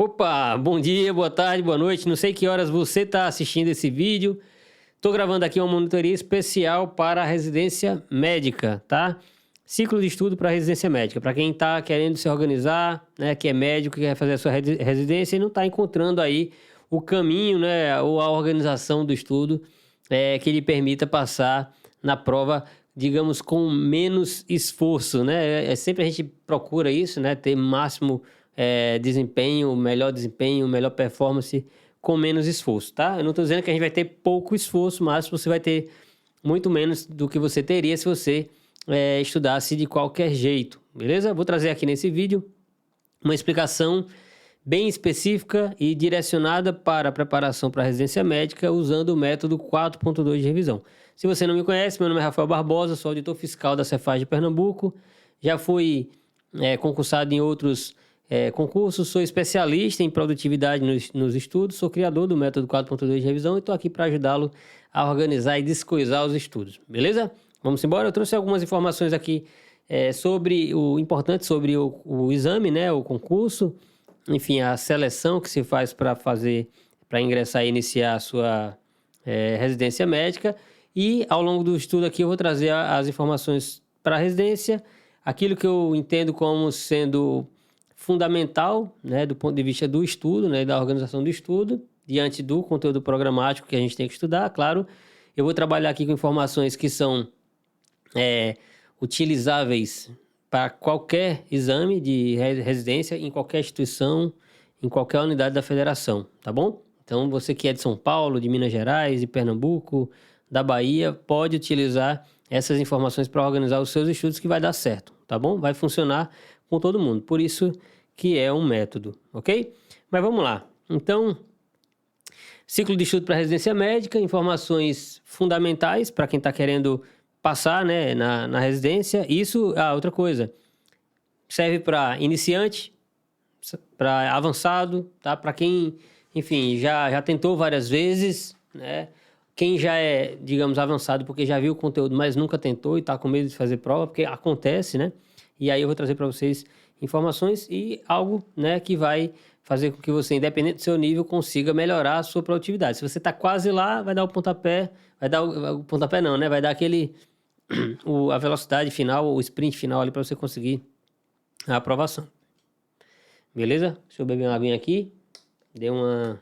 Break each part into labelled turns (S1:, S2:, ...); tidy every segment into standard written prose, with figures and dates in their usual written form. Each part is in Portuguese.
S1: Opa, bom dia, boa tarde, boa noite. Não sei que horas você está assistindo esse vídeo. Estou gravando aqui uma monitoria especial para a residência médica, tá? Ciclo de estudo para residência médica. Para quem está querendo se organizar, né, que é médico, que quer fazer a sua residência e não está encontrando aí o caminho, né, ou a organização do estudo que lhe permita passar na prova, digamos, com menos esforço, né? Sempre a gente procura isso, né, ter máximo desempenho, melhor performance com menos esforço, tá? Eu não estou dizendo que a gente vai ter pouco esforço, mas você vai ter muito menos do que você teria se você estudasse de qualquer jeito, beleza? Vou trazer aqui nesse vídeo uma explicação bem específica e direcionada para a preparação para a residência médica usando o método 4.2 de revisão. Se você não me conhece, meu nome é Rafael Barbosa, sou auditor fiscal da Cefaz de Pernambuco, já fui concursado em outros concursos, sou especialista em produtividade nos estudos, sou criador do método 4.2 de revisão e estou aqui para ajudá-lo a organizar e descoisar os estudos, beleza? Vamos embora, eu trouxe algumas informações aqui sobre o exame, né, o concurso, enfim, a seleção que se faz para ingressar e iniciar a sua residência médica. E ao longo do estudo aqui eu vou trazer as informações para a residência, aquilo que eu entendo como sendo fundamental, né, do ponto de vista do estudo, né, da organização do estudo, diante do conteúdo programático que a gente tem que estudar. Claro, eu vou trabalhar aqui com informações que são utilizáveis para qualquer exame de residência, em qualquer instituição, em qualquer unidade da federação, tá bom? Então, você que é de São Paulo, de Minas Gerais, de Pernambuco, da Bahia, pode utilizar essas informações para organizar os seus estudos que vai dar certo, tá bom? Vai funcionar com todo mundo, por isso que é um método, ok? Mas vamos lá. Então, ciclo de estudo para residência médica, informações fundamentais para quem está querendo passar, né, na residência. Isso, outra coisa, serve para iniciante, para avançado, tá? Para quem, enfim, já tentou várias vezes, né? Quem já é, digamos, avançado porque já viu o conteúdo, mas nunca tentou e está com medo de fazer prova, porque acontece, né? E aí eu vou trazer para vocês informações e algo, né, que vai fazer com que você, independente do seu nível, consiga melhorar a sua produtividade. Se você está quase lá, vai dar o pontapé, o pontapé não, né? Vai dar a velocidade final, o sprint final ali para você conseguir a aprovação. Beleza? Deixa eu beber uma aguinha aqui. Deu uma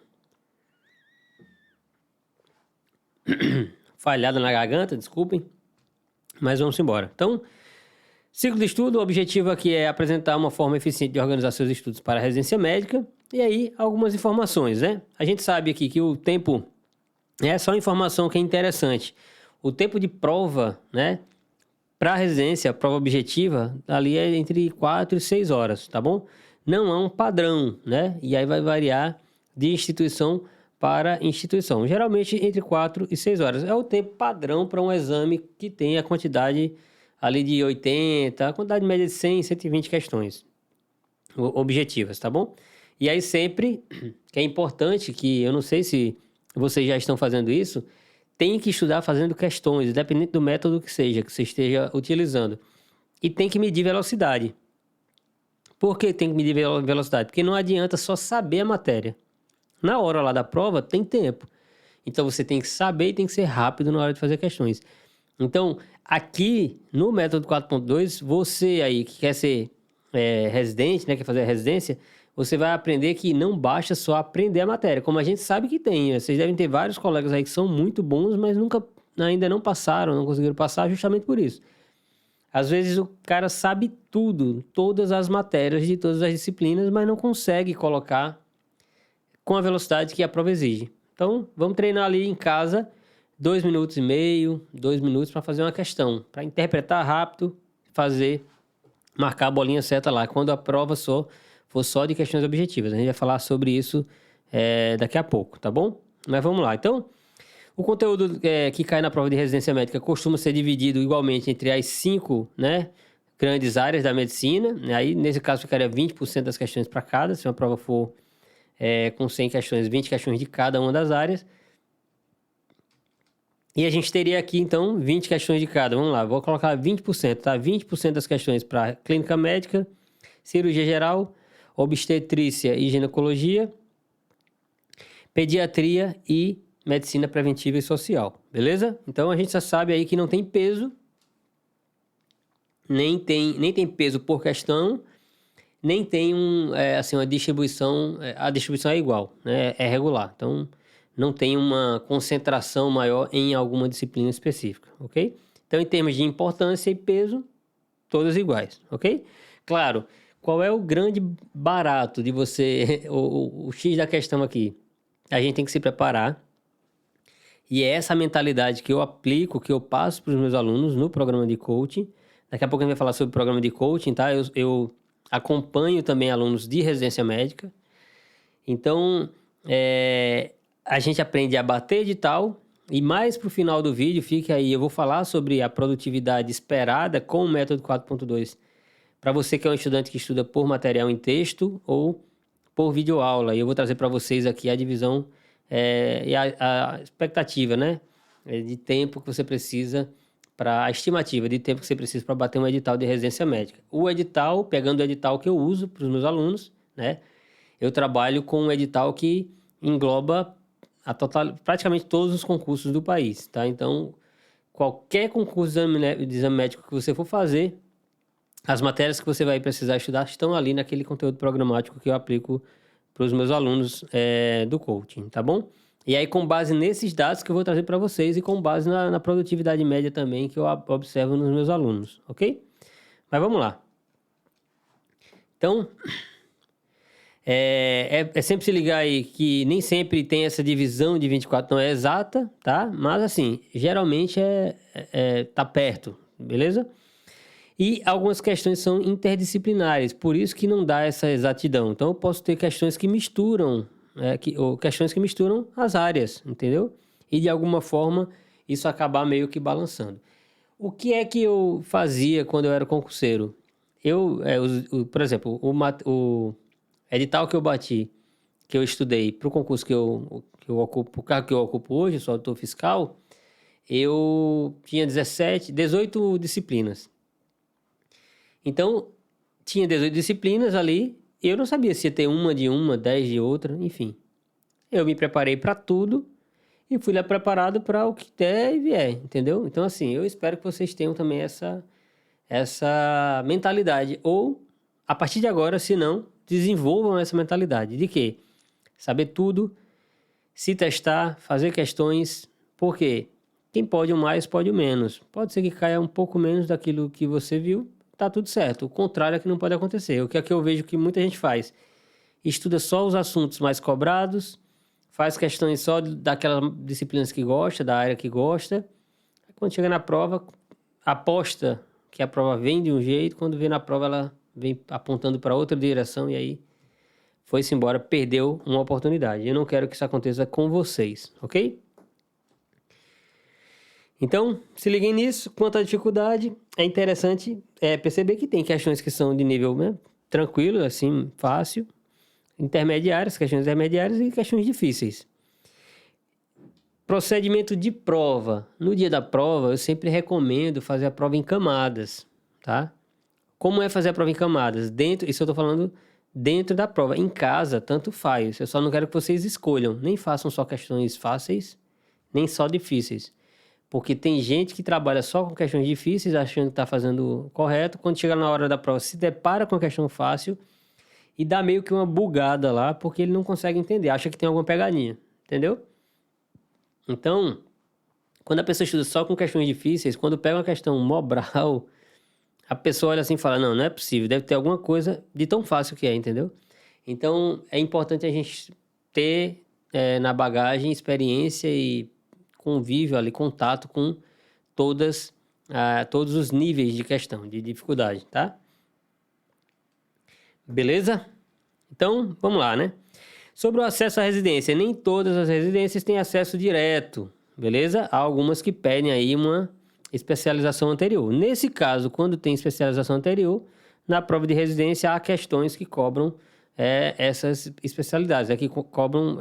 S1: falhada na garganta, desculpem. Mas vamos embora. Então, ciclo de estudo, o objetivo aqui é apresentar uma forma eficiente de organizar seus estudos para a residência médica. E aí, algumas informações, né? A gente sabe aqui que o tempo é só informação que é interessante. O tempo de prova, né, para a residência, a prova objetiva, ali é entre 4 e 6 horas, tá bom? Não há um padrão, né? E aí vai variar de instituição para instituição. Geralmente entre 4 e 6 horas. É o tempo padrão para um exame que tem a quantidade ali de 80, a quantidade média de 100, 120 questões objetivas, tá bom? E aí sempre, que é importante, que eu não sei se vocês já estão fazendo isso, tem que estudar fazendo questões, independente do método que seja, que você esteja utilizando. E tem que medir velocidade. Por que tem que medir velocidade? Porque não adianta só saber a matéria. Na hora lá da prova, tem tempo. Então, você tem que saber e tem que ser rápido na hora de fazer questões. Então, aqui no método 4.2, você aí que quer ser residente, né, quer fazer a residência, você vai aprender que não basta só aprender a matéria, como a gente sabe que tem. Vocês devem ter vários colegas aí que são muito bons, mas ainda não passaram, não conseguiram passar justamente por isso. Às vezes o cara sabe tudo, todas as matérias de todas as disciplinas, mas não consegue colocar com a velocidade que a prova exige. Então, vamos treinar ali em casa 2 minutos e meio, 2 minutos para fazer uma questão, para interpretar rápido, marcar a bolinha certa lá, quando a prova for só de questões objetivas. A gente vai falar sobre isso daqui a pouco, tá bom? Mas vamos lá. Então, o conteúdo que cai na prova de residência médica costuma ser dividido igualmente entre as 5, né, grandes áreas da medicina. Aí, nesse caso, ficaria 20% das questões para cada. Se uma prova for com 100 questões, 20 questões de cada uma das áreas. E a gente teria aqui, então, 20 questões de cada. Vamos lá, vou colocar 20%, tá? 20% das questões para clínica médica, cirurgia geral, obstetrícia e ginecologia, pediatria e medicina preventiva e social, beleza? Então, a gente já sabe aí que não tem peso, nem tem peso por questão, nem tem uma distribuição, a distribuição é igual, né? É regular. Então, não tem uma concentração maior em alguma disciplina específica, ok? Então, em termos de importância e peso, todas iguais, ok? Claro, qual é o grande barato de você, o X da questão aqui? A gente tem que se preparar, e é essa mentalidade que eu aplico, que eu passo para os meus alunos no programa de coaching. Daqui a pouco a gente vai falar sobre o programa de coaching, tá? Eu acompanho também alunos de residência médica. Então, a gente aprende a bater edital, e mais para o final do vídeo, fique aí, eu vou falar sobre a produtividade esperada com o método 4.2, para você que é um estudante que estuda por material em texto ou por videoaula. E eu vou trazer para vocês aqui a divisão e a expectativa, né? De tempo que você precisa a estimativa de tempo que você precisa para bater um edital de residência médica. O edital, pegando o edital que eu uso para os meus alunos, né? Eu trabalho com um edital que engloba praticamente todos os concursos do país, tá? Então, qualquer concurso de exame médico que você for fazer, as matérias que você vai precisar estudar estão ali naquele conteúdo programático que eu aplico para os meus alunos do coaching, tá bom? E aí, com base nesses dados que eu vou trazer para vocês e com base na produtividade média também que eu observo nos meus alunos, ok? Mas vamos lá. Então, é sempre se ligar aí que nem sempre tem essa divisão de 24, não é exata, tá? Mas assim, geralmente tá perto, beleza? E algumas questões são interdisciplinares, por isso que não dá essa exatidão. Então, eu posso ter questões que misturam, ou questões que misturam as áreas, entendeu? E, de alguma forma, isso acabar meio que balançando. O que é que eu fazia quando eu era concurseiro? Por exemplo, o edital que eu bati, que eu estudei para o concurso que eu ocupo, o cargo que eu ocupo hoje, sou auditor fiscal, eu tinha 18 disciplinas. Então, tinha 18 disciplinas ali, eu não sabia se ia ter uma de uma, 10 de outra, enfim. Eu me preparei para tudo e fui lá preparado para o que der e vier, entendeu? Então, assim, eu espero que vocês tenham também essa mentalidade. Ou, a partir de agora, se não, desenvolvam essa mentalidade de quê? Saber tudo, se testar, fazer questões, porque quem pode o mais, pode o menos. Pode ser que caia um pouco menos daquilo que você viu, tá tudo certo. O contrário é que não pode acontecer. O que é que eu vejo que muita gente faz? Estuda só os assuntos mais cobrados, faz questões só daquelas disciplinas que gosta, da área que gosta. Quando chega na prova, aposta que a prova vem de um jeito, quando vê na prova ela vem apontando para outra direção e aí foi-se embora, perdeu uma oportunidade. Eu não quero que isso aconteça com vocês, ok? Então, se liguem nisso. Quanto à dificuldade, é interessante perceber que tem questões que são de nível, né, tranquilo, assim, fácil, intermediárias, questões intermediárias e questões difíceis. Procedimento de prova. No dia da prova, eu sempre recomendo fazer a prova em camadas, tá? Como é fazer a prova em camadas? Isso eu estou falando dentro da prova. Em casa, tanto faz. Eu só não quero que vocês escolham. Nem façam só questões fáceis, nem só difíceis. Porque tem gente que trabalha só com questões difíceis, achando que está fazendo correto. Quando chega na hora da prova, se depara com a questão fácil e dá meio que uma bugada lá, porque ele não consegue entender, acha que tem alguma pegadinha, entendeu? Então, quando a pessoa estuda só com questões difíceis, quando pega uma questão mobral, a pessoa olha assim e fala, não é possível, deve ter alguma coisa de tão fácil que é, entendeu? Então, é importante a gente ter na bagagem experiência e convívio ali, contato com todos os níveis de questão, de dificuldade, tá? Beleza? Então, vamos lá, né? Sobre o acesso à residência, nem todas as residências têm acesso direto, beleza? Há algumas que pedem aí uma especialização anterior. Nesse caso, quando tem especialização anterior, na prova de residência há questões que cobram essas especialidades, que cobram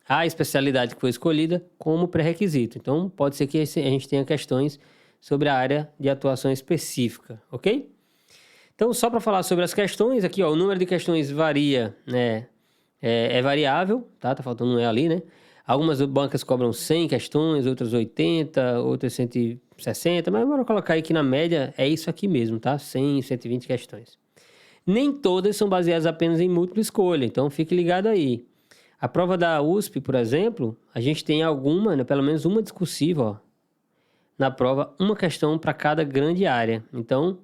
S1: a especialidade que foi escolhida como pré-requisito. Então, pode ser que a gente tenha questões sobre a área de atuação específica, ok? Então, só para falar sobre as questões, aqui, ó, o número de questões varia, né? É variável, tá? Tá faltando um E ali, né? Algumas bancas cobram 100 questões, outras 80, outras 160, mas bora colocar aí que na média é isso aqui mesmo, tá? 100, 120 questões. Nem todas são baseadas apenas em múltipla escolha, então fique ligado aí. A prova da USP, por exemplo, a gente tem alguma, né, pelo menos uma discursiva, ó, na prova, uma questão para cada grande área. Então,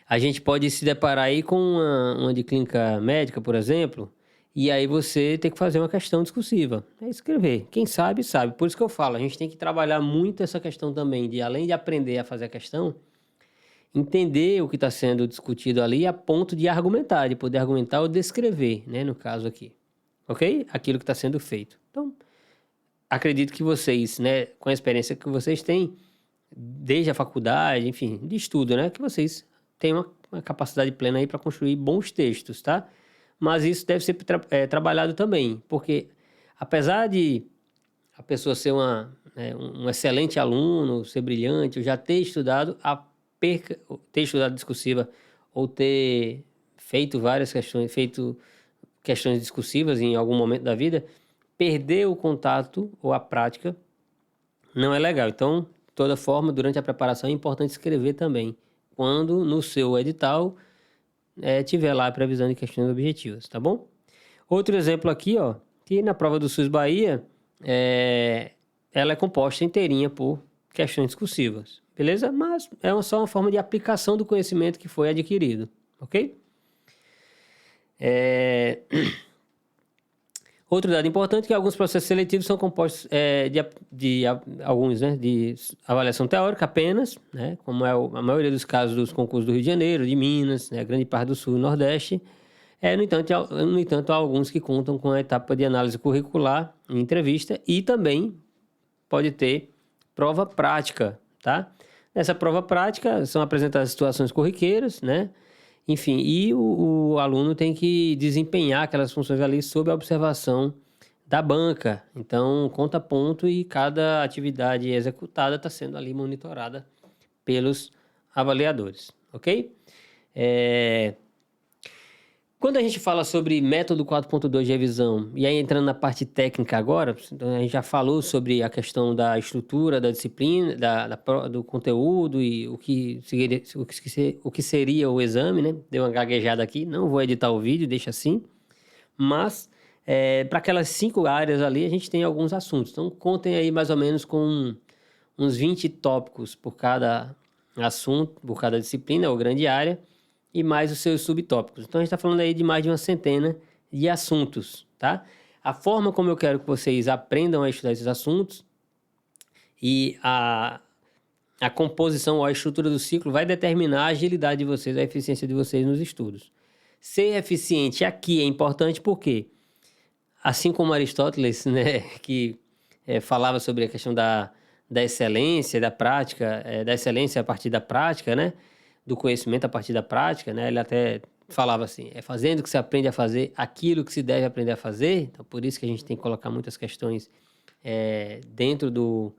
S1: a gente pode se deparar aí com uma de clínica médica, por exemplo, e aí você tem que fazer uma questão discursiva. É escrever. Quem sabe, sabe. Por isso que eu falo, a gente tem que trabalhar muito essa questão também, de além de aprender a fazer a questão, entender o que está sendo discutido ali a ponto de argumentar, de poder argumentar ou descrever, né, no caso aqui. Ok? Aquilo que está sendo feito. Então, acredito que vocês, né, com a experiência que vocês têm, desde a faculdade, enfim, de estudo, né, que vocês têm uma capacidade plena aí para construir bons textos, tá? Mas isso deve ser trabalhado também, porque apesar de a pessoa ser um excelente aluno, ser brilhante, ou já ter estudado ter estudado discursiva ou ter feito várias questões, feito questões discursivas em algum momento da vida, perder o contato ou a prática não é legal. Então, de toda forma, durante a preparação é importante escrever também, quando no seu edital tiver lá a previsão de questões objetivas, tá bom? Outro exemplo aqui, ó, que na prova do SUS Bahia, ela é composta inteirinha por questões discursivas, beleza? Mas é só uma forma de aplicação do conhecimento que foi adquirido, ok? Outro dado importante é que alguns processos seletivos são compostos de avaliação teórica apenas, né, como é a maioria dos casos dos concursos do Rio de Janeiro, de Minas, né, grande parte do Sul e Nordeste. No entanto, há alguns que contam com a etapa de análise curricular em entrevista e também pode ter prova prática, tá? Nessa prova prática são apresentadas situações corriqueiras, né? Enfim, e o aluno tem que desempenhar aquelas funções ali sob a observação da banca. Então, conta ponto e cada atividade executada está sendo ali monitorada pelos avaliadores, ok? Quando a gente fala sobre método 4.2 de revisão, e aí entrando na parte técnica agora, a gente já falou sobre a questão da estrutura, da disciplina, do conteúdo e o que seria o exame, né? Deu uma gaguejada aqui, não vou editar o vídeo, deixa assim. Mas, para aquelas 5 áreas ali, a gente tem alguns assuntos. Então, contem aí mais ou menos com uns 20 tópicos por cada assunto, por cada disciplina ou grande área, e mais os seus subtópicos. Então, a gente está falando aí de mais de uma centena de assuntos, tá? A forma como eu quero que vocês aprendam a estudar esses assuntos e a composição ou a estrutura do ciclo vai determinar a agilidade de vocês, a eficiência de vocês nos estudos. Ser eficiente aqui é importante porque, assim como Aristóteles, né, que falava sobre a questão da excelência, da prática, da excelência a partir da prática, né? Do conhecimento a partir da prática, né? Ele até falava assim, é fazendo que se aprende a fazer aquilo que se deve aprender a fazer. Então, por isso que a gente tem que colocar muitas questões dentro do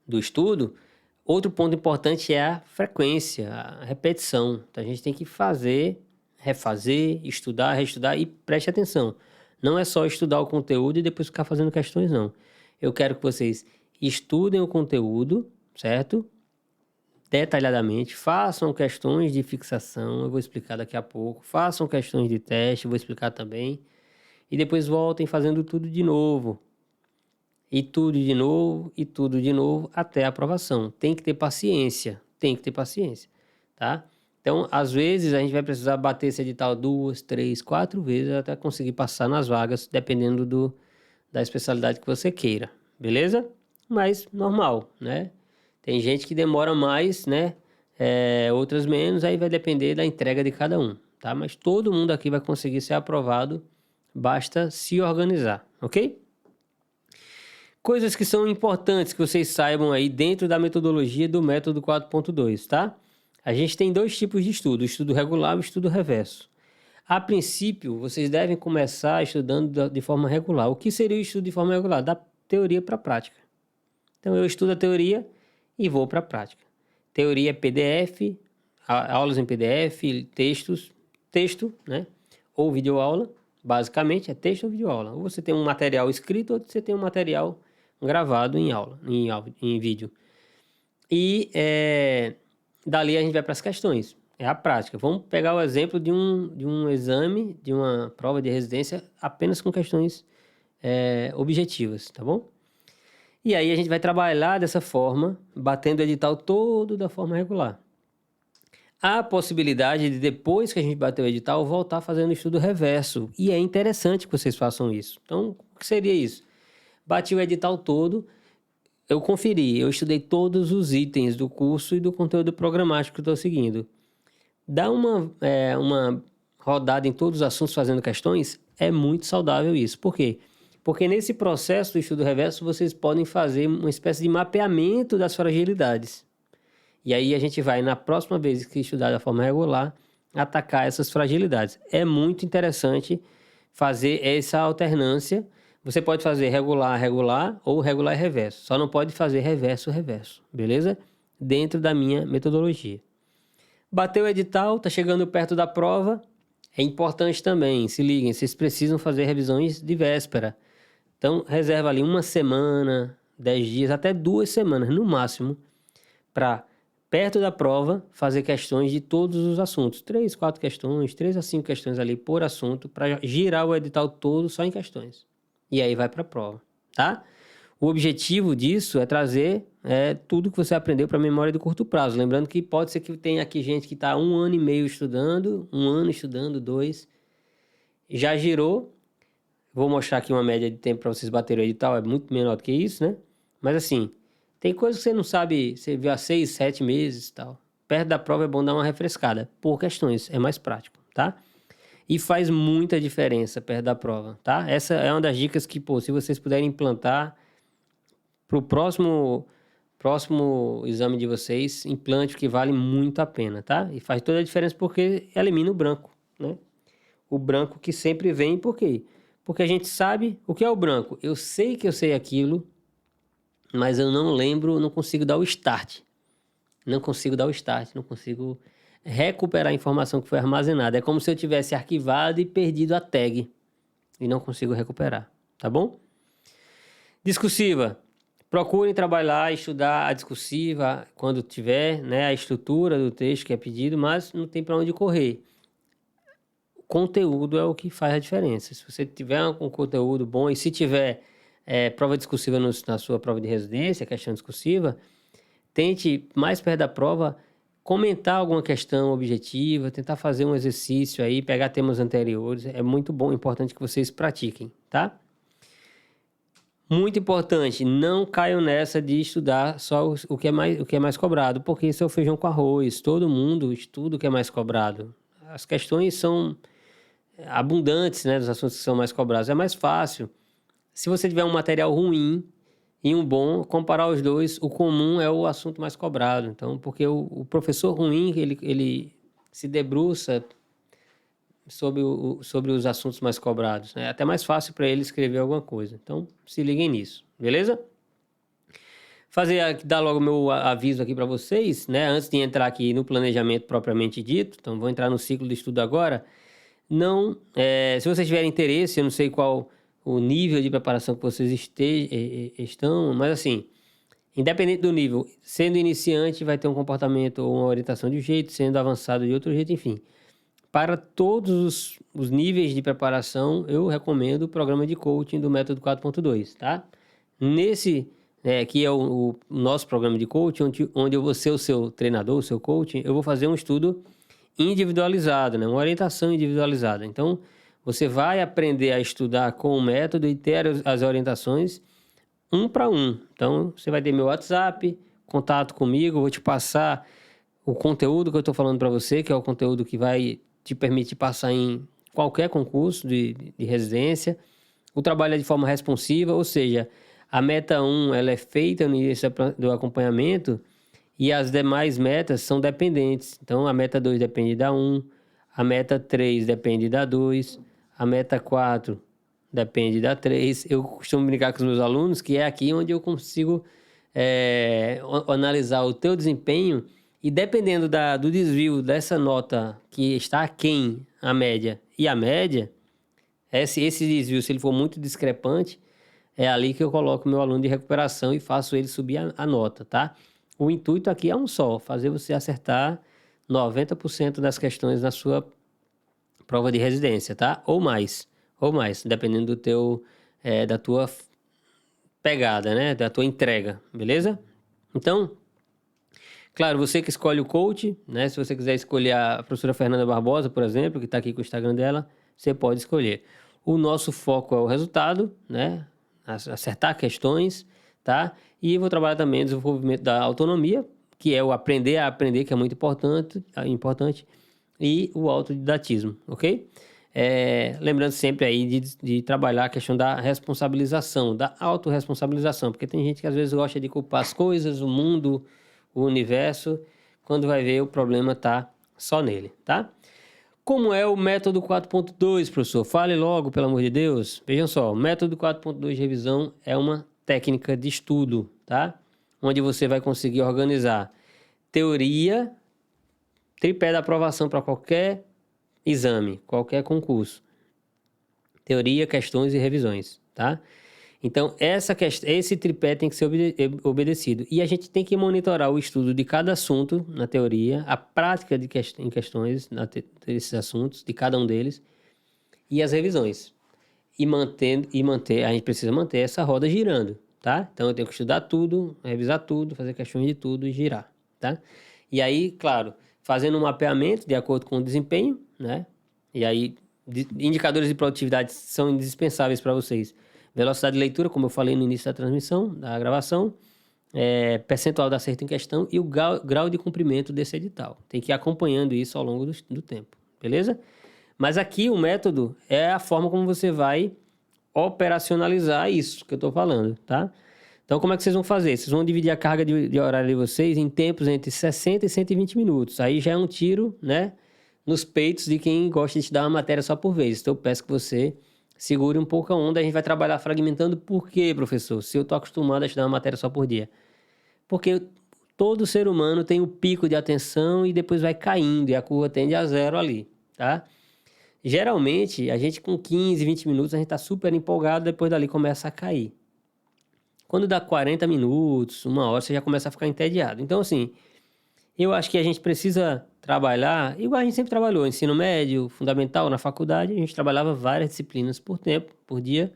S1: estudo. Outro ponto importante é a frequência, a repetição. Então, a gente tem que fazer, refazer, estudar, reestudar e preste atenção. Não é só estudar o conteúdo e depois ficar fazendo questões, não. Eu quero que vocês estudem o conteúdo, certo? Detalhadamente, façam questões de fixação, eu vou explicar daqui a pouco, façam questões de teste, eu vou explicar também, e depois voltem fazendo tudo de novo, e tudo de novo, e tudo de novo, até a aprovação. Tem que ter paciência, tá? Então, às vezes, a gente vai precisar bater esse edital 2, 3, 4 vezes até conseguir passar nas vagas, dependendo da especialidade que você queira, beleza? Mas, normal, né? Tem gente que demora mais, né? Outras menos, aí vai depender da entrega de cada um, tá? Mas todo mundo aqui vai conseguir ser aprovado, basta se organizar, ok? Coisas que são importantes que vocês saibam aí dentro da metodologia do método 4.2, tá? A gente tem 2 tipos de estudo, o estudo regular e o estudo reverso. A princípio, vocês devem começar estudando de forma regular. O que seria o estudo de forma regular? Da teoria para a prática. Então, eu estudo a teoria e vou para a prática. Teoria é PDF, aulas em PDF, texto, né? Ou videoaula, basicamente é texto ou videoaula. Ou você tem um material escrito ou você tem um material gravado em vídeo. E dali a gente vai para as questões. É a prática. Vamos pegar o exemplo de um exame, de uma prova de residência apenas com questões objetivas, tá bom? E aí a gente vai trabalhar dessa forma, batendo o edital todo da forma regular. Há a possibilidade de, depois que a gente bater o edital, voltar fazendo estudo reverso. E é interessante que vocês façam isso. Então, o que seria isso? Bati o edital todo, eu conferi, eu estudei todos os itens do curso e do conteúdo programático que eu estou seguindo. Dá uma rodada em todos os assuntos fazendo questões, é muito saudável isso. Por quê? Porque nesse processo do estudo reverso, vocês podem fazer uma espécie de mapeamento das fragilidades. E aí a gente vai, na próxima vez que estudar da forma regular, atacar essas fragilidades. É muito interessante fazer essa alternância. Você pode fazer regular, regular ou regular e reverso. Só não pode fazer reverso, reverso. Beleza? Dentro da minha metodologia. Bateu o edital, tá chegando perto da prova. É importante também, se liguem, vocês precisam fazer revisões de véspera. Então, reserva ali 1 semana, 10 dias, até 2 semanas, no máximo, para, perto da prova, fazer questões de todos os assuntos. 3, 4 questões, 3 a 5 questões ali por assunto, para girar o edital todo só em questões. E aí vai para a prova, tá? O objetivo disso é trazer tudo que você aprendeu para a memória de curto prazo. Lembrando que pode ser que tenha aqui gente que está 1 ano e meio estudando, 1 ano estudando, 2. Já girou. Vou mostrar aqui uma média de tempo para vocês baterem o edital. É muito menor do que isso, né? Mas assim, tem coisas que você não sabe, você viu há 6, 7 meses e tal. Perto da prova é bom dar uma refrescada. Por questões, é mais prático, tá? E faz muita diferença perto da prova, tá? Essa é uma das dicas que, se vocês puderem implantar para o próximo exame de vocês, implante, que vale muito a pena, tá? E faz toda a diferença porque elimina o branco, né? O branco que sempre vem, por quê? Porque a gente sabe o que é o branco. Eu sei que eu sei aquilo, mas eu não lembro, não consigo dar o start. Não consigo recuperar a informação que foi armazenada. É como se eu tivesse arquivado e perdido a tag. E não consigo recuperar, tá bom? Discursiva. Procurem trabalhar, estudar a discursiva quando tiver, né, a estrutura do texto que é pedido, mas não tem para onde correr. O conteúdo é o que faz a diferença. Se você tiver um conteúdo bom e se tiver prova discursiva na sua prova de residência, questão discursiva, tente, mais perto da prova, comentar alguma questão objetiva, tentar fazer um exercício aí, pegar temas anteriores. É muito bom, importante que vocês pratiquem, tá? Muito importante, não caiam nessa de estudar só o que é mais cobrado, porque isso é o feijão com arroz. Todo mundo estuda o que é mais cobrado. As questões são abundantes, né, dos assuntos que são mais cobrados. É mais fácil. Se você tiver um material ruim e um bom, comparar os dois, o comum é o assunto mais cobrado. Então, porque o professor ruim, ele se debruça sobre os assuntos mais cobrados. É até mais fácil para ele escrever alguma coisa. Então, se liguem nisso, beleza? Dar logo o meu aviso aqui para vocês, né? Antes de entrar aqui no planejamento propriamente dito. Então, vou entrar no ciclo de estudo agora. Se vocês tiverem interesse, eu não sei qual o nível de preparação que vocês estão, mas assim, independente do nível, sendo iniciante vai ter um comportamento ou uma orientação de um jeito, sendo avançado de outro jeito, enfim. Para todos os níveis de preparação, eu recomendo o programa de coaching do método 4.2, tá? Nesse, que é o nosso programa de coaching, onde eu vou ser o seu treinador, o seu coaching, eu vou fazer um estudo individualizado, né? Uma orientação individualizada. Então, você vai aprender a estudar com o método e ter as orientações 1 para 1. Então, você vai ter meu WhatsApp, contato comigo, vou te passar o conteúdo que eu estou falando para você, que é o conteúdo que vai te permitir passar em qualquer concurso de residência. O trabalho é de forma responsiva, ou seja, a meta 1 ela é feita no início do acompanhamento e as demais metas são dependentes. Então, a meta 2 depende da 1, a meta 3 depende da 2, a meta 4 depende da 3. Eu costumo brincar com os meus alunos que é aqui onde eu consigo analisar o teu desempenho E dependendo do desvio dessa nota que está aquém a média e a média, esse desvio, se ele for muito discrepante, é ali que eu coloco o meu aluno de recuperação e faço ele subir a nota, tá? O intuito aqui é um só, fazer você acertar 90% das questões na sua prova de residência, tá? Ou mais, dependendo da tua pegada, né? Da tua entrega, beleza? Então, claro, você que escolhe o coach, né? Se você quiser escolher a professora Fernanda Barbosa, por exemplo, que está aqui com o Instagram dela, você pode escolher. O nosso foco é o resultado, né? Acertar questões, tá? E vou trabalhar também o desenvolvimento da autonomia, que é o aprender a aprender, que é muito importante, e o autodidatismo, ok? Lembrando sempre aí de trabalhar a questão da responsabilização, da autorresponsabilização, porque tem gente que às vezes gosta de culpar as coisas, o mundo, o universo, quando vai ver o problema tá só nele, tá? Como é o método 4.2, professor? Fale logo, pelo amor de Deus. Vejam só, o método 4.2 de revisão é uma técnica de estudo, tá? Onde você vai conseguir organizar teoria, tripé da aprovação para qualquer exame, qualquer concurso. Teoria, questões e revisões, tá? Então, esse tripé tem que ser obedecido. E a gente tem que monitorar o estudo de cada assunto na teoria, a prática em questões desses assuntos, de cada um deles, e as revisões. E manter, a gente precisa manter essa roda girando, tá? Então, eu tenho que estudar tudo, revisar tudo, fazer questões de tudo e girar, tá? E aí, claro, fazendo um mapeamento de acordo com o desempenho, né? E aí, indicadores de produtividade são indispensáveis para vocês. Velocidade de leitura, como eu falei no início da transmissão, da gravação, percentual de acerto em questão e o grau de cumprimento desse edital. Tem que ir acompanhando isso ao longo do tempo, beleza? Mas aqui o método é a forma como você vai operacionalizar isso que eu estou falando, tá? Então, como é que vocês vão fazer? Vocês vão dividir a carga de horário de vocês em tempos entre 60 e 120 minutos. Aí já é um tiro, né, nos peitos de quem gosta de estudar uma matéria só por vez. Então, eu peço que você segure um pouco a onda. A gente vai trabalhar fragmentando. Por quê, professor? Se eu estou acostumado a estudar uma matéria só por dia. Porque todo ser humano tem um pico de atenção e depois vai caindo. E a curva tende a zero ali, tá? Geralmente, a gente com 15, 20 minutos, a gente está super empolgado. Depois dali começa a cair. Quando dá 40 minutos, uma hora, você já começa a ficar entediado. Então, assim, eu acho que a gente precisa trabalhar, igual a gente sempre trabalhou, ensino médio, fundamental, na faculdade, a gente trabalhava várias disciplinas por tempo, por dia,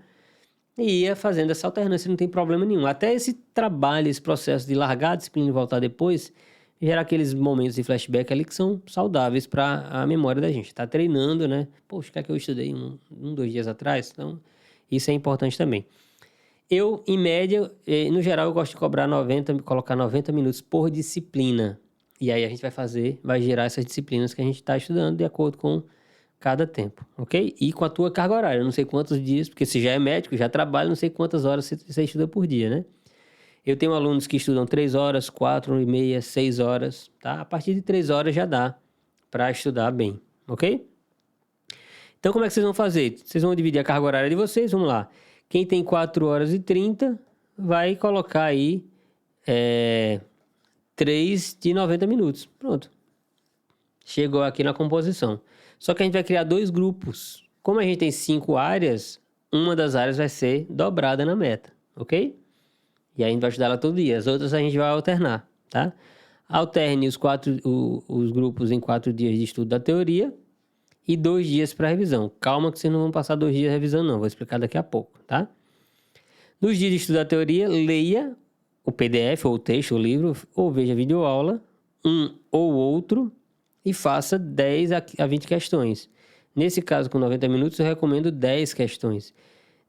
S1: e ia fazendo essa alternância, não tem problema nenhum. Até esse trabalho, esse processo de largar a disciplina e voltar depois, gera aqueles momentos de flashback ali que são saudáveis para a memória da gente. Tá treinando, né? Poxa, o que é que eu estudei 2 dias atrás? Então, isso é importante também. Eu, em média, no geral, eu gosto de colocar 90 minutos por disciplina. E aí a gente vai gerar essas disciplinas que a gente está estudando de acordo com cada tempo, ok? E com a tua carga horária. Eu não sei quantos dias, porque se já é médico, já trabalha, não sei quantas horas você estuda por dia, né? Eu tenho alunos que estudam 3 horas, 4h30, 6 horas, tá? A partir de 3 horas já dá para estudar bem, ok? Então, como é que vocês vão fazer? Vocês vão dividir a carga horária de vocês, vamos lá. Quem tem 4h30 vai colocar aí 3 de 90 minutos. Pronto. Chegou aqui na composição. Só que a gente vai criar 2 grupos. Como a gente tem 5 áreas, uma das áreas vai ser dobrada na meta, ok? E aí a gente vai estudar ela todo dia. As outras a gente vai alternar, tá? Alterne os grupos em 4 dias de estudo da teoria e 2 dias para revisão. Calma que vocês não vão passar 2 dias revisando não, vou explicar daqui a pouco, tá? Nos dias de estudo da teoria, leia o PDF ou o texto, o livro, ou veja videoaula, um ou outro, e faça 10 a 20 questões. Nesse caso, com 90 minutos, eu recomendo 10 questões.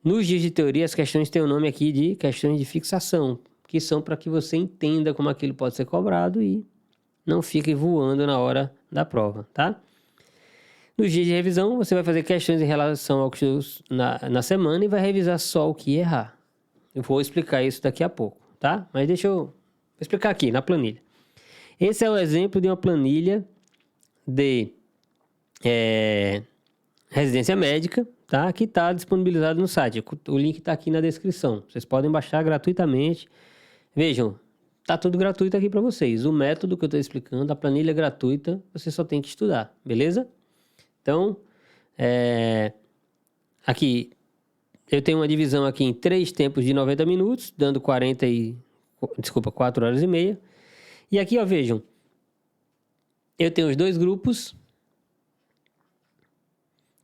S1: Nos dias de teoria, as questões têm o nome aqui de questões de fixação, que são para que você entenda como aquilo pode ser cobrado e não fique voando na hora da prova, tá? Nos dias de revisão, você vai fazer questões em relação ao que na semana e vai revisar só o que errar. Eu vou explicar isso daqui a pouco, tá? Mas deixa eu explicar aqui, na planilha. Esse é o exemplo de uma planilha de residência médica, tá? Que está disponibilizado no site. O link está aqui na descrição. Vocês podem baixar gratuitamente. Vejam, tá tudo gratuito aqui para vocês. O método que eu estou explicando, a planilha gratuita, você só tem que estudar, beleza? Então, aqui, eu tenho uma divisão aqui em 3 tempos de 90 minutos, dando 4 horas e meia. E aqui, ó, vejam, eu tenho os 2 grupos.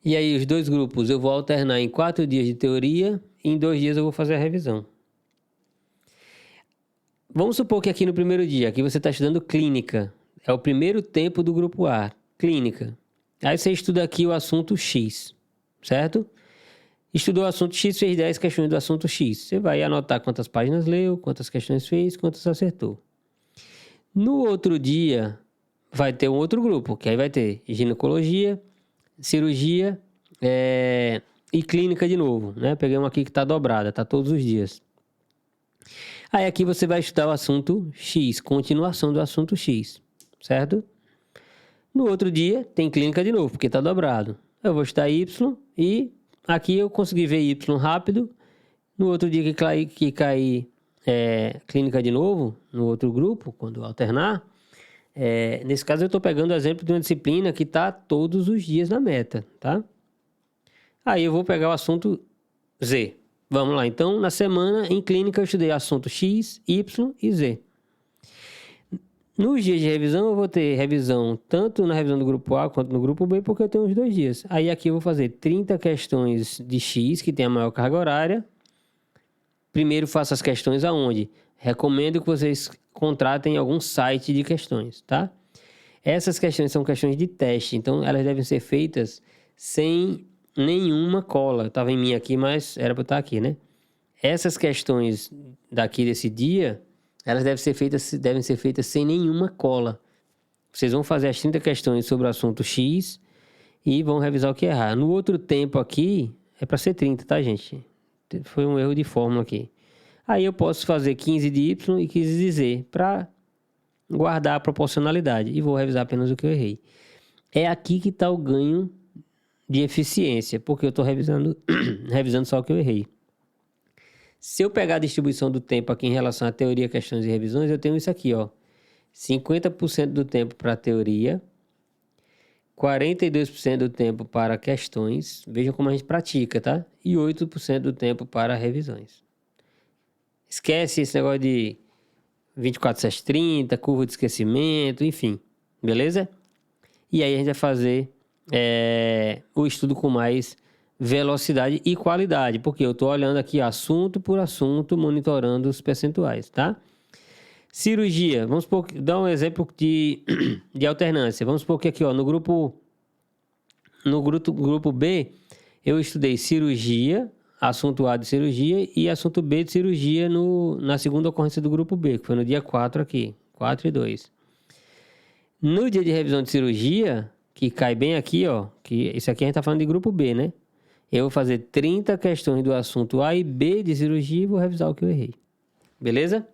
S1: E aí, os 2 grupos eu vou alternar em 4 dias de teoria e em 2 dias eu vou fazer a revisão. Vamos supor que aqui no primeiro dia, aqui você está estudando clínica. É o primeiro tempo do grupo A, clínica. Aí você estuda aqui o assunto X, certo? Estudou o assunto X, fez 10 questões do assunto X. Você vai anotar quantas páginas leu, quantas questões fez, quantas acertou. No outro dia, vai ter um outro grupo, que aí vai ter ginecologia, cirurgia e clínica de novo, né? Peguei uma aqui que está dobrada, está todos os dias. Aí aqui você vai estudar o assunto X, continuação do assunto X, certo? No outro dia tem clínica de novo, porque está dobrado. Eu vou estudar Y e aqui eu consegui ver Y rápido. No outro dia que cair clínica de novo, no outro grupo, quando alternar, nesse caso eu estou pegando o exemplo de uma disciplina que está todos os dias na meta, tá? Aí eu vou pegar o assunto Z. Vamos lá, então, na semana, em clínica, eu estudei assunto X, Y e Z. Nos dias de revisão, eu vou ter revisão tanto na revisão do grupo A quanto no grupo B, porque eu tenho os 2 dias. Aí aqui eu vou fazer 30 questões de X, que tem a maior carga horária. Primeiro faço as questões aonde? Recomendo que vocês contratem algum site de questões, tá? Essas questões são questões de teste, então elas devem ser feitas sem nenhuma cola. Estava em mim aqui, mas era para eu estar aqui, né? Essas questões daqui desse dia, elas devem ser feitas sem nenhuma cola. Vocês vão fazer as 30 questões sobre o assunto X e vão revisar o que errar. No outro tempo aqui, é para ser 30, tá, gente? Foi um erro de fórmula aqui. Aí eu posso fazer 15 de Y e 15 de Z para guardar a proporcionalidade. E vou revisar apenas o que eu errei. É aqui que está o ganho de eficiência, porque eu estou revisando só o que eu errei. Se eu pegar a distribuição do tempo aqui em relação à teoria, questões e revisões, eu tenho isso aqui, ó. 50% do tempo para teoria, 42% do tempo para questões, vejam como a gente pratica, tá? E 8% do tempo para revisões. Esquece esse negócio de 24/30, curva de esquecimento, enfim, beleza? E aí a gente vai fazer o estudo com mais velocidade e qualidade, porque eu estou olhando aqui assunto por assunto, monitorando os percentuais, tá? Cirurgia, vamos supor, dar um exemplo de alternância. Vamos supor que aqui, ó, no grupo B, eu estudei cirurgia, assunto A de cirurgia e assunto B de cirurgia na segunda ocorrência do grupo B, que foi no dia 4 aqui, 4 e 2. No dia de revisão de cirurgia, que cai bem aqui, ó, que isso aqui a gente tá falando de grupo B, né? Eu vou fazer 30 questões do assunto A e B de cirurgia e vou revisar o que eu errei. Beleza?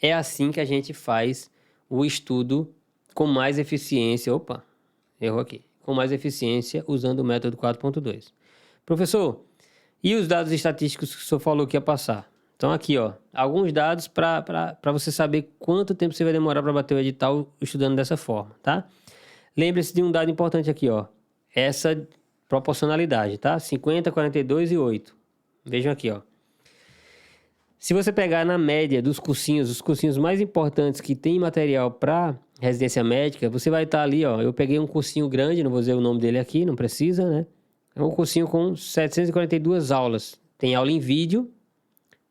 S1: É assim que a gente faz o estudo com mais eficiência. Opa, errou aqui. Com mais eficiência usando o método 4.2. Professor, e os dados estatísticos que o senhor falou que ia passar? Então aqui, ó, alguns dados para você saber quanto tempo você vai demorar para bater o edital estudando dessa forma, tá? Lembre-se de um dado importante aqui, ó. Essa proporcionalidade, tá? 50, 42 e 8. Vejam aqui, ó. Se você pegar na média dos cursinhos, os cursinhos mais importantes que tem material para residência médica, você vai estar ali, ó. Eu peguei um cursinho grande, não vou dizer o nome dele aqui, não precisa, né? É um cursinho com 742 aulas. Tem aula em vídeo,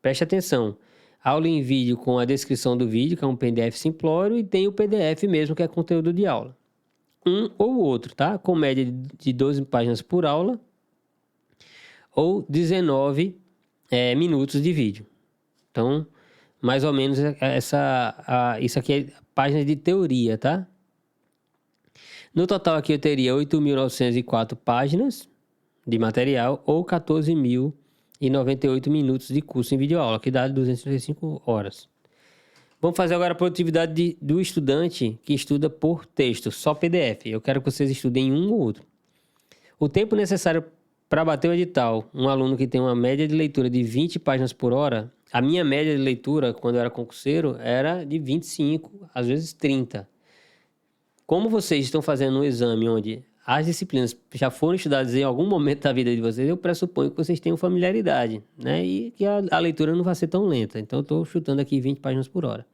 S1: preste atenção. Aula em vídeo com a descrição do vídeo, que é um PDF simplório, e tem o PDF mesmo, que é conteúdo de aula. Um ou outro, tá? Com média de 12 páginas por aula ou 19 minutos de vídeo. Então, mais ou menos isso aqui é páginas de teoria, tá? No total aqui eu teria 8.904 páginas de material ou 14.098 minutos de curso em videoaula, que dá 235 horas. Vamos fazer agora a produtividade do estudante que estuda por texto, só PDF. Eu quero que vocês estudem um ou outro. O tempo necessário para bater o edital, um aluno que tem uma média de leitura de 20 páginas por hora, A minha média de leitura, quando eu era concurseiro, era de 25, às vezes 30. Como vocês estão fazendo um exame onde as disciplinas já foram estudadas em algum momento da vida de vocês, eu pressuponho que vocês tenham familiaridade, né? E que a leitura não vai ser tão lenta. Então, eu estou chutando aqui 20 páginas por hora.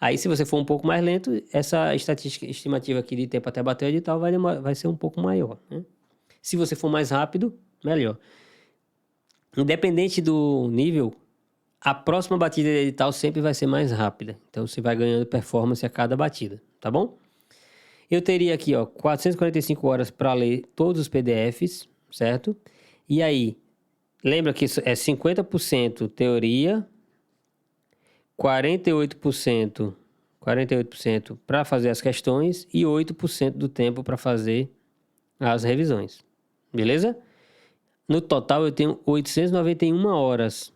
S1: Aí, se você for um pouco mais lento, essa estimativa aqui de tempo até bater o edital vai ser um pouco maior, né? Se você for mais rápido, melhor. Independente do nível, a próxima batida de edital sempre vai ser mais rápida. Então, você vai ganhando performance a cada batida, tá bom? Eu teria aqui, 445 horas para ler todos os PDFs, certo? E aí, lembra que isso é 50% teoria, 48% para fazer as questões e 8% do tempo para fazer as revisões. Beleza? No total, eu tenho 891 horas,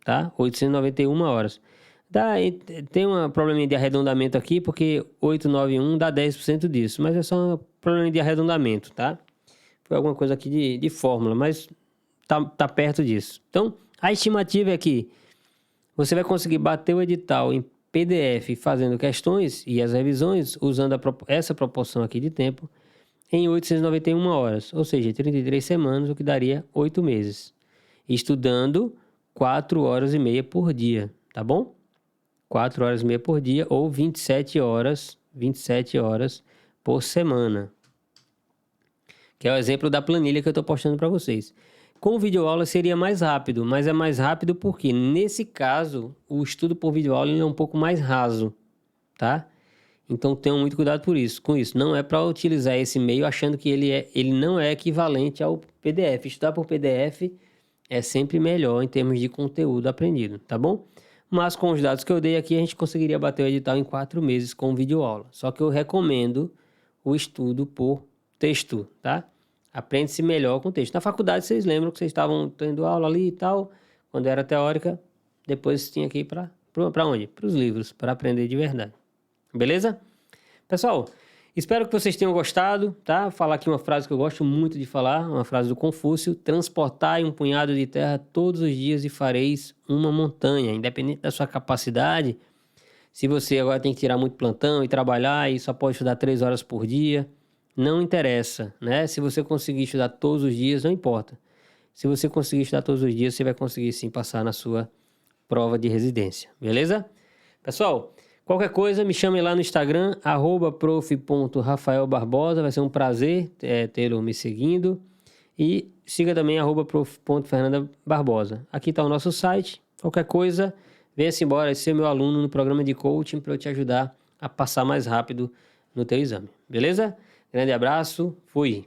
S1: tá? 891 horas. Tem um probleminha de arredondamento aqui, porque 891 dá 10% disso, mas é só um problema de arredondamento, tá? Foi alguma coisa aqui de fórmula, mas tá perto disso. Então, a estimativa é que você vai conseguir bater o edital em PDF fazendo questões e as revisões, usando essa proporção aqui de tempo, em 891 horas, ou seja, 33 semanas, o que daria 8 meses. Estudando 4 horas e meia por dia, tá bom? 4 horas e meia por dia ou 27 horas por semana. Que é o exemplo da planilha que eu estou postando para vocês. Com videoaula seria mais rápido, mas é mais rápido porque, nesse caso, o estudo por videoaula é um pouco mais raso, tá? Então, tenham muito cuidado com isso. Não é para utilizar esse meio achando que ele não é equivalente ao PDF. Estudar por PDF é sempre melhor em termos de conteúdo aprendido, tá bom? Mas com os dados que eu dei aqui, a gente conseguiria bater o edital em 4 meses com videoaula. Só que eu recomendo o estudo por texto, tá? Aprende-se melhor com texto. Na faculdade, vocês lembram que vocês estavam tendo aula ali e tal, quando era teórica, depois tinha que ir para onde? Para os livros, para aprender de verdade. Beleza? Pessoal, espero que vocês tenham gostado, tá? Vou falar aqui uma frase que eu gosto muito de falar, uma frase do Confúcio: transportai um punhado de terra todos os dias e fareis uma montanha. Independente da sua capacidade, se você agora tem que tirar muito plantão e trabalhar e só pode estudar 3 horas por dia, não interessa, né? Se você conseguir estudar todos os dias, não importa. Se você conseguir estudar todos os dias, você vai conseguir sim passar na sua prova de residência, beleza? Pessoal, qualquer coisa, me chame lá no Instagram, @prof.rafaelbarbosa. Vai ser um prazer tê-lo me seguindo. E siga também @prof.fernandabarbosa. Aqui está o nosso site. Qualquer coisa, venha-se embora ser meu aluno no programa de coaching para eu te ajudar a passar mais rápido no teu exame. Beleza? Grande abraço. Fui.